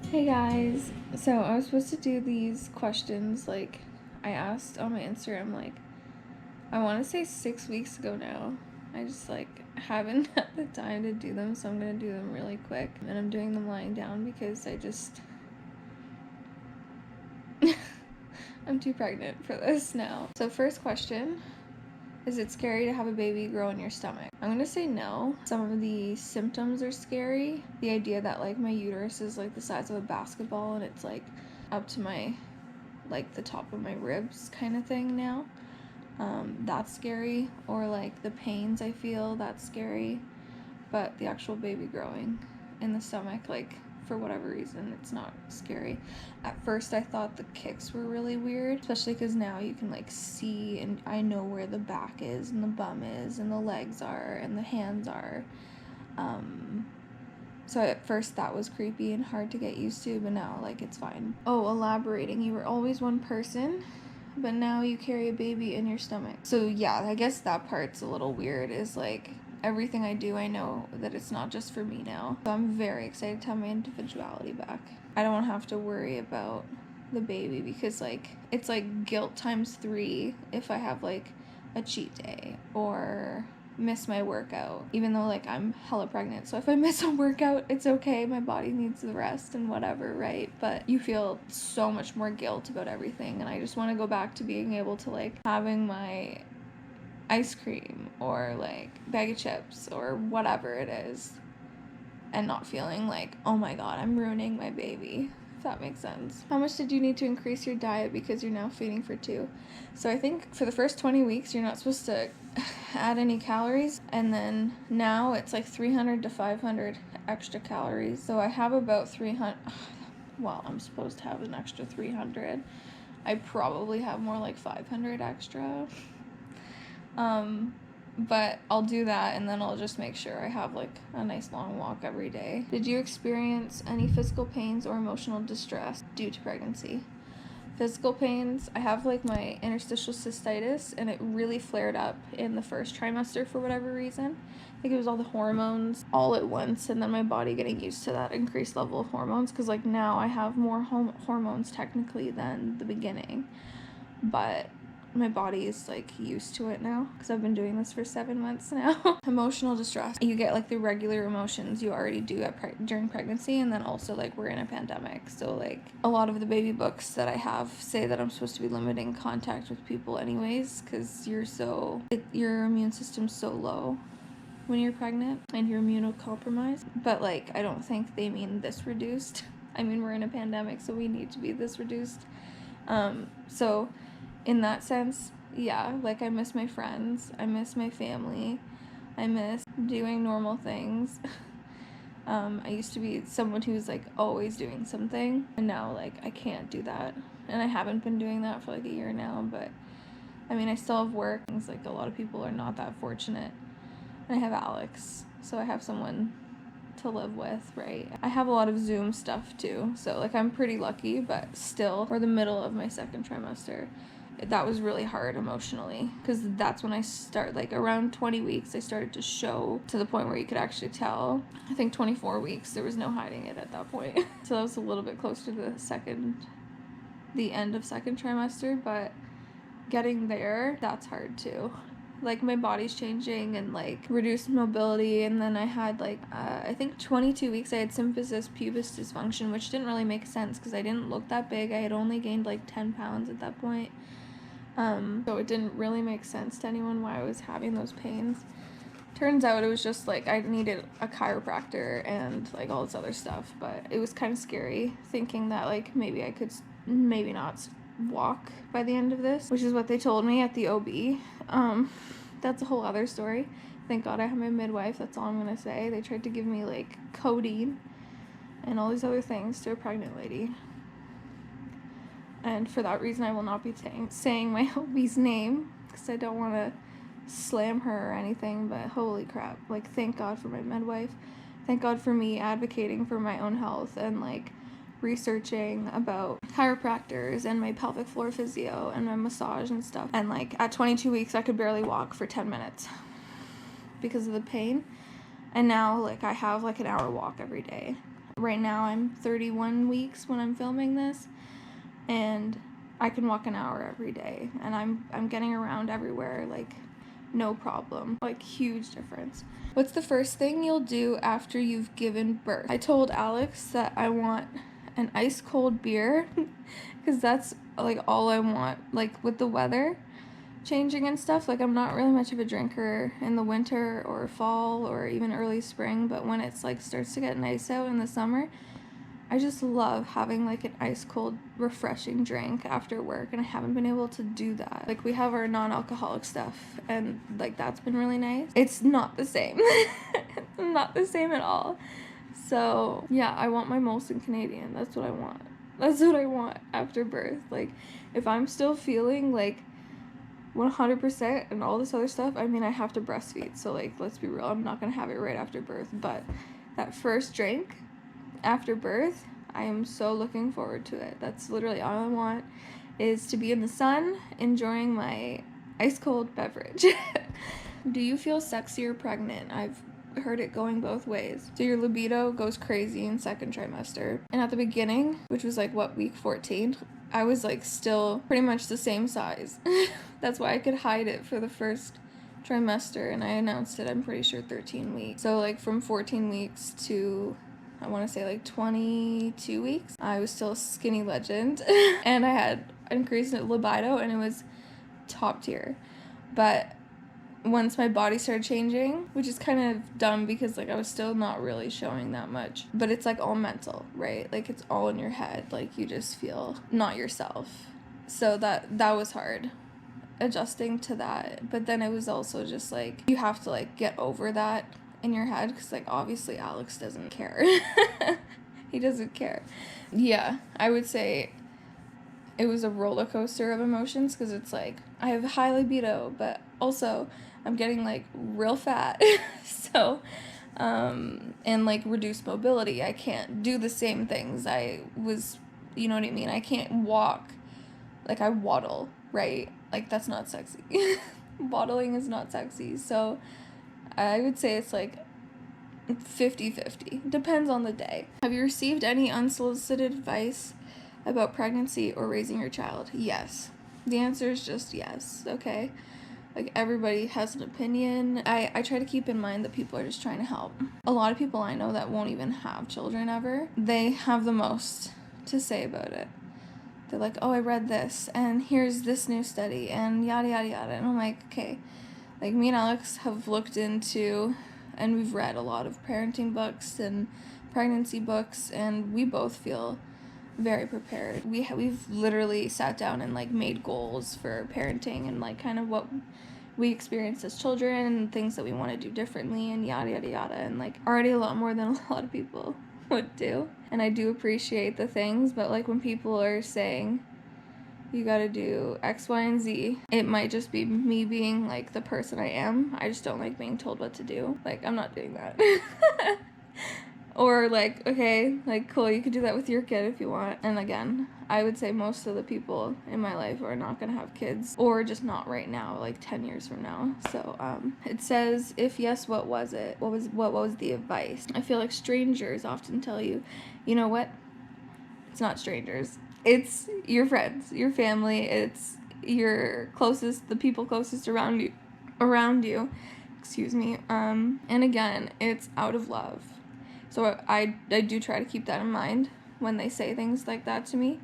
Hey guys, so I was supposed to do these questions like I asked on my Instagram I want to say 6 weeks ago now. I just haven't had the time to do them, so I'm going to do them really quick. And I'm doing them lying down because I'm too pregnant for this now. So first question, is it scary to have a baby grow in your stomach? I'm gonna say no. Some of the symptoms are scary. The idea that my uterus is the size of a basketball and it's up to my the top of my ribs kind of thing now. That's scary. Or the pains I feel, that's scary. But the actual baby growing in the stomach, for whatever reason, it's not scary. At first I thought the kicks were really weird, especially because now you can see, and I know where the back is and the bum is and the legs are and the hands are. So at first that was creepy and hard to get used to, but now it's fine. Oh, elaborating, you were always one person, but now you carry a baby in your stomach. So yeah, I guess that part's a little weird, is everything I do, I know that it's not just for me now. So I'm very excited to have my individuality back. I don't have to worry about the baby because it's guilt times 3 if I have a cheat day or miss my workout, even though I'm hella pregnant. So if I miss a workout, it's okay. My body needs the rest and whatever, right? But you feel so much more guilt about everything, and I just want to go back to being able to having my ice cream or bag of chips or whatever it is and not feeling oh my god, I'm ruining my baby, if that makes sense. How much did you need to increase your diet because you're now feeding for 2? So I think for the first 20 weeks you're not supposed to add any calories, and then now it's 300 to 500 extra calories. So I have about 300. Well, I'm supposed to have an extra 300. I probably have more 500 extra. But I'll do that, and then I'll just make sure I have a nice long walk every day. Did you experience any physical pains or emotional distress due to pregnancy? Physical pains, I have my interstitial cystitis, and it really flared up in the first trimester for whatever reason. I think it was all the hormones all at once, and then my body getting used to that increased level of hormones, because now I have more hormones technically than the beginning, but my body is used to it now because I've been doing this for 7 months now. Emotional distress, you get the regular emotions you already do during pregnancy, and then also we're in a pandemic, so a lot of the baby books that I have say that I'm supposed to be limiting contact with people anyways, because your immune system's so low when you're pregnant and you're immunocompromised. But I don't think they mean this reduced. I mean, we're in a pandemic, so we need to be this reduced. So in that sense, yeah, I miss my friends, I miss my family, I miss doing normal things. I used to be someone who's always doing something, and now I can't do that, and I haven't been doing that for a year now. But I mean, I still have work. Things a lot of people are not that fortunate, and I have Alex, so I have someone to live with, right? I have a lot of Zoom stuff too, so I'm pretty lucky, but still, for the middle of my second trimester, that was really hard emotionally, because that's when I start, around 20 weeks I started to show to the point where you could actually tell. I think 24 weeks there was no hiding it at that point. So that was a little bit close to the end of second trimester, but getting there, that's hard too. My body's changing and reduced mobility, and then I had I think 22 weeks I had symphysis pubis dysfunction, which didn't really make sense because I didn't look that big. I had only gained 10 pounds at that point. So it didn't really make sense to anyone why I was having those pains. Turns out it was just I needed a chiropractor and all this other stuff, but it was kind of scary thinking that maybe I could maybe not walk by the end of this, which is what they told me at the OB. That's a whole other story. Thank God I have my midwife, that's all I'm gonna say. They tried to give me codeine and all these other things to a pregnant lady, and for that reason I will not be saying my OB's name because I don't want to slam her or anything, but holy crap, thank God for my midwife. Thank God for me advocating for my own health and researching about chiropractors and my pelvic floor physio and my massage and stuff. And at 22 weeks I could barely walk for 10 minutes because of the pain, and now I have an hour walk every day. Right now I'm 31 weeks when I'm filming this, and I can walk an hour every day, and I'm getting around everywhere, like, no problem. Like, huge difference. What's the first thing you'll do after you've given birth? I told Alex that I want an ice cold beer because that's like all I want. Like, with the weather changing and stuff, like, I'm not really much of a drinker in the winter or fall or even early spring, but when it's like starts to get nice out in the summer, I just love having like an ice cold refreshing drink after work, and I haven't been able to do that. Like, we have our non-alcoholic stuff, and like that's been really nice. It's not the same. It's not the same at all. So yeah, I want my Molson Canadian. That's what I want. That's what I want after birth. Like, if I'm still feeling like 100% and all this other stuff, I mean, I have to breastfeed, so like, let's be real, I'm not gonna have it right after birth, but that first drink after birth, I am so looking forward to it. That's literally all I want, is to be in the sun enjoying my ice cold beverage. Do you feel sexier pregnant? I've heard it going both ways. So your libido goes crazy in second trimester, and at the beginning, which was like what, week 14, I was like still pretty much the same size. That's why I could hide it for the first trimester, and I announced it, I'm pretty sure, 13 weeks. So like from 14 weeks to, I want to say like 22 weeks, I was still a skinny legend. And I had increased libido, and it was top tier. But once my body started changing, which is kind of dumb because like I was still not really showing that much, but it's like all mental, right? Like, it's all in your head, like you just feel not yourself. So that was hard, adjusting to that. But then it was also just like, you have to like get over that in your head, because like obviously Alex doesn't care. He doesn't care. Yeah, I would say it was a roller coaster of emotions, because it's like, I have high libido, but also I'm getting like real fat. So and like reduced mobility, I can't do the same things I was, you know what I mean? I can't walk, like I waddle, right? Like, that's not sexy. Waddling is not sexy. So I would say it's like 50-50. Depends on the day. Have you received any unsolicited advice about pregnancy or raising your child? Yes. The answer is just yes, okay? Like, everybody has an opinion. I try to keep in mind that people are just trying to help. A lot of people I know that won't even have children ever, they have the most to say about it. They're like, oh, I read this, and here's this new study, and yada, yada, yada. And I'm like, okay. Like, me and Alex have looked into, and we've read a lot of parenting books and pregnancy books, and we both feel very prepared. We've literally sat down and like made goals for parenting, and like kind of what we experienced as children and things that we want to do differently, and yada, yada, yada. And like, already a lot more than a lot of people would do. And I do appreciate the things, but like, when people are saying you gotta do X, Y, and Z, it might just be me being like the person I am. I just don't like being told what to do. Like, I'm not doing that. Or like, okay, like, cool, you could do that with your kid if you want. And again, I would say most of the people in my life are not gonna have kids, or just not right now, like 10 years from now. So it says, if yes, what was it? What was the advice? I feel like strangers often tell you, you know what? It's not strangers. It's your friends, your family, it's your closest, the people closest around you, excuse me. And again, it's out of love. So I do try to keep that in mind when they say things like that to me,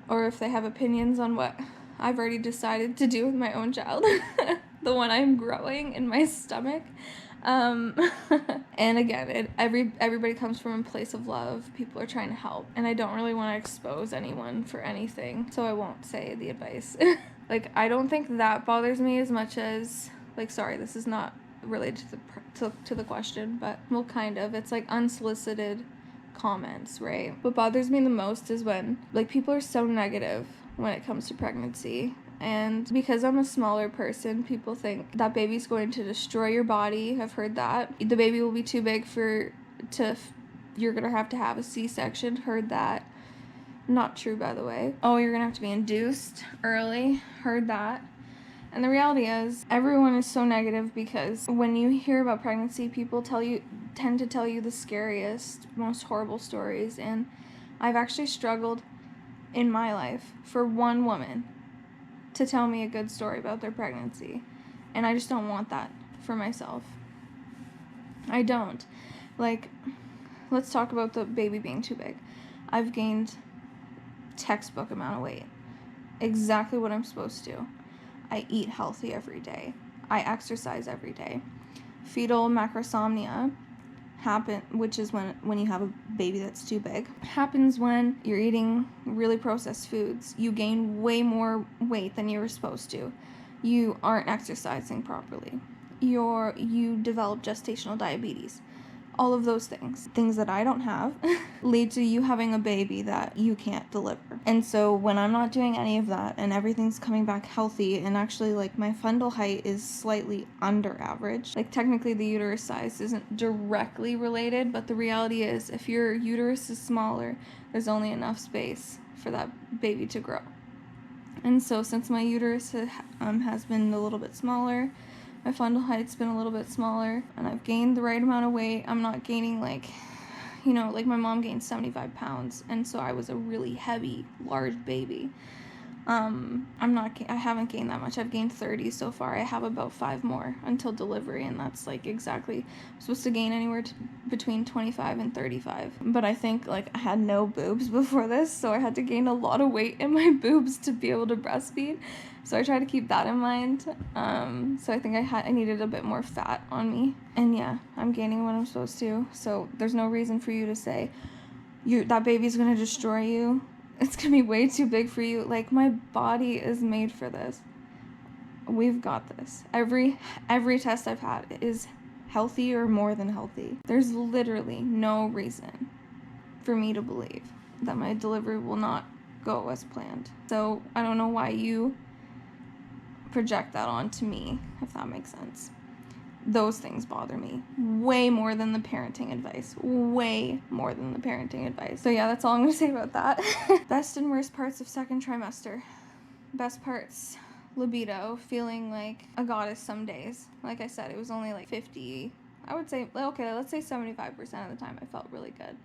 or if they have opinions on what I've already decided to do with my own child, the one I'm growing in my stomach. And again, everybody comes from a place of love. People are trying to help, and I don't really want to expose anyone for anything, so I won't say the advice. Like, I don't think that bothers me as much as, like, sorry, this is not related to the question, but well, kind of. It's like unsolicited comments, right? What bothers me the most is when like people are so negative when it comes to pregnancy. And because I'm a smaller person, people think that baby's going to destroy your body. I've heard that. The baby will be too big you're gonna have to have a C-section. Heard that. Not true, by the way. Oh, you're gonna have to be induced early. Heard that. And the reality is, everyone is so negative because when you hear about pregnancy, people tend to tell you the scariest, most horrible stories. And I've actually struggled in my life for one woman to tell me a good story about their pregnancy. And I just don't want that for myself. I don't. Like, let's talk about the baby being too big. I've gained textbook amount of weight. Exactly what I'm supposed to. I eat healthy every day. I exercise every day. Fetal macrosomnia which is when you have a baby that's too big, happens when you're eating really processed foods. You gain way more weight than you were supposed to. You aren't exercising properly. You develop gestational diabetes. All of those things that I don't have, lead to you having a baby that you can't deliver. And so when I'm not doing any of that and everything's coming back healthy, and actually like my fundal height is slightly under average, like technically the uterus size isn't directly related, but the reality is if your uterus is smaller, there's only enough space for that baby to grow. And so since my uterus has been a little bit smaller, my fundal height's been a little bit smaller, and I've gained the right amount of weight. I'm not gaining like my mom gained 75 pounds, and so I was a really heavy, large baby. I haven't gained that much. I've gained 30 so far. I have about 5 more until delivery, and that's like exactly, I'm supposed to gain anywhere between 25 and 35. But I think like I had no boobs before this, so I had to gain a lot of weight in my boobs to be able to breastfeed. So I try to keep that in mind. So I think I needed a bit more fat on me. And yeah, I'm gaining what I'm supposed to. So there's no reason for you to say that baby's gonna destroy you. It's gonna be way too big for you. Like, my body is made for this. We've got this. Every test I've had is healthy or more than healthy. There's literally no reason for me to believe that my delivery will not go as planned. So I don't know why you project that onto me, if that makes sense. Those things bother me way more than the parenting advice. Way more than the parenting advice. So yeah, that's all I'm going to say about that. Best and worst parts of second trimester. Best parts, libido, feeling like a goddess some days. Like I said, it was only like 50. I would say, okay, let's say 75% of the time I felt really good.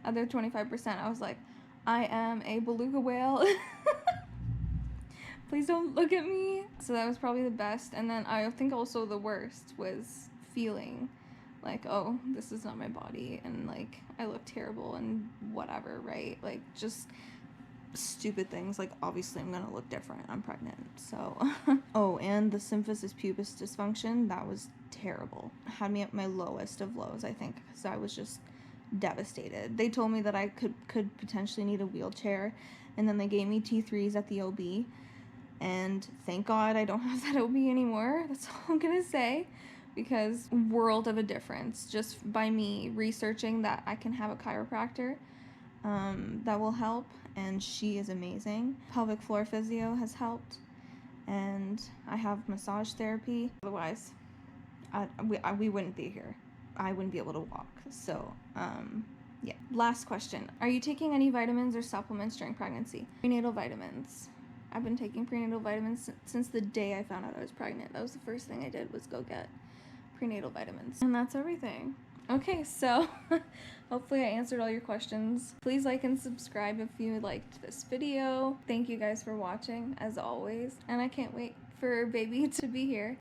Other 25% I was like, I am a beluga whale. Please don't look at me. So that was probably the best. And then I think also the worst was feeling like, oh, this is not my body, and like I look terrible and whatever, right? Like just stupid things. Like obviously I'm gonna look different. I'm pregnant. So oh, and the symphysis pubis dysfunction, that was terrible. Had me at my lowest of lows, I think, because I was just devastated. They told me that I could potentially need a wheelchair, and then they gave me T3s at the OB. And thank God I don't have that OB anymore. That's all I'm gonna say. Because world of a difference just by me researching that I can have a chiropractor that will help. And she is amazing. Pelvic floor physio has helped. And I have massage therapy. Otherwise, we wouldn't be here. I wouldn't be able to walk. So, yeah. Last question. Are you taking any vitamins or supplements during pregnancy? Prenatal vitamins. I've been taking prenatal vitamins since the day I found out I was pregnant. That was the first thing I did, was go get prenatal vitamins. And that's everything. Okay, so hopefully I answered all your questions. Please like and subscribe if you liked this video. Thank you guys for watching, as always. And I can't wait for baby to be here.